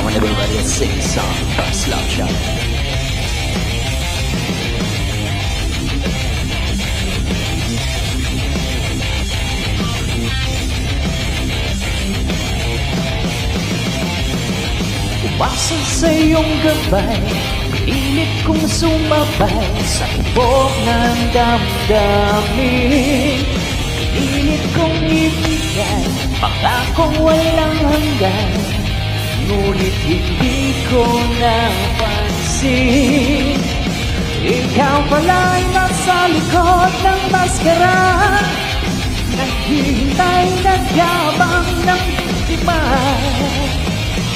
want everybody to sing a song for our Love Shop. Umasa sa iyong gabay, pilit kong sumabay sa tibok ng damdamin. Pilit kong ibigay, pangakong walang hanggan, ngunit hindi ko napansin. Ikaw pala'y nasa likod ng maskara, naghihintay, nag-abang ng biktima.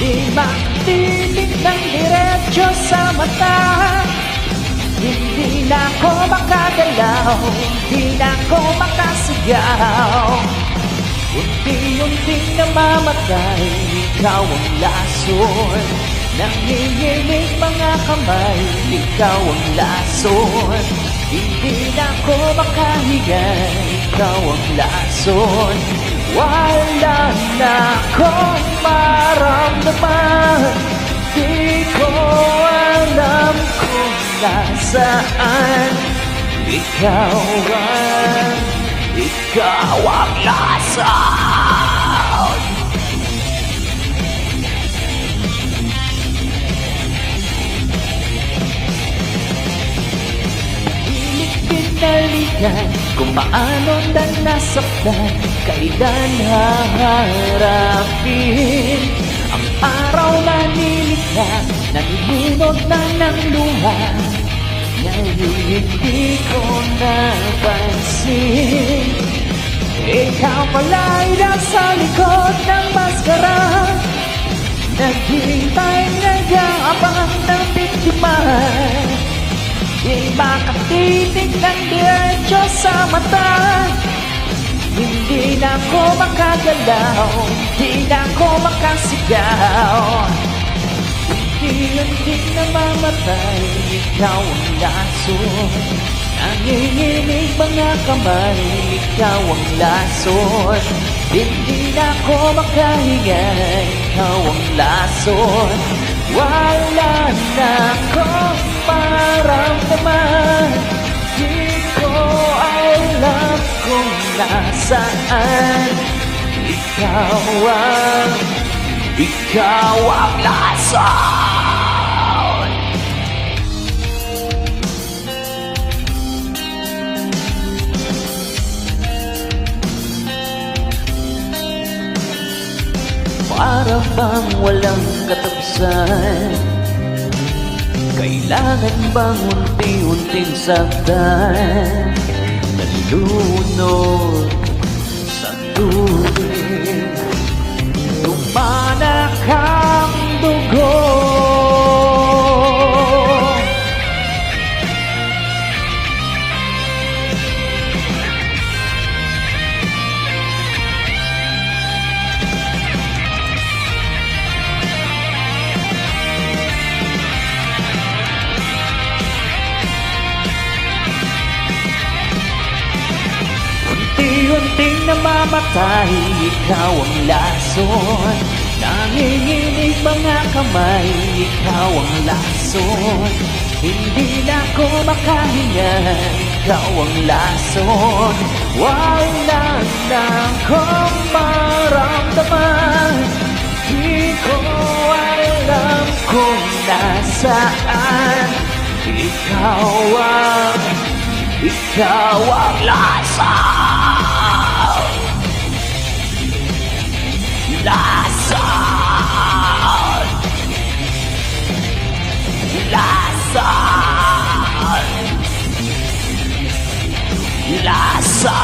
Di makatitig ng diretso sa mata. Hindi na ako makagalaw, hindi na ako makasigaw. Unti-unting namamatay, ikaw ang lason. Nanginginig mga kamay, ikaw ang lason. Hindi na ako makahiga, ikaw ang lason. Wala na akong maramdaman, di ko alam kung nasaan. Ikaw ang lason. Pinalikan kung paano na nasaktan, kailan haharapin ang araw na nilikha, nanilunod na ng luha. Ngayon hindi ko napansin, ikaw pala'y nasa likod ng maskara, naghihintay, nag-aabang ng biktima. Di makatitig ng diretso sa mata. Hindi na ako makagalaw, hindi na ako makasigaw. Unti-unti namamatay, ikaw ang lason. Nanginginig mga kamay, ikaw ang lason. Hindi na ako makahinga, ikaw ang lason. Wala na akong maramdaman, di ko alam kung nasaan. Ikaw ang lason. Para bang walang katapusan, kailangan bang unti-unting saktan, nalunod sa tubig, tumanak ang dugo. Unti-unting namamatay, ikaw ang lason. Nanginginig mga kamay, ikaw ang lason. Hindi na ako makahinga, ikaw ang lason. Wala na akong maramdaman, di ko alam kung nasaan. Ikaw ang lason. Lason. Lason. Lason.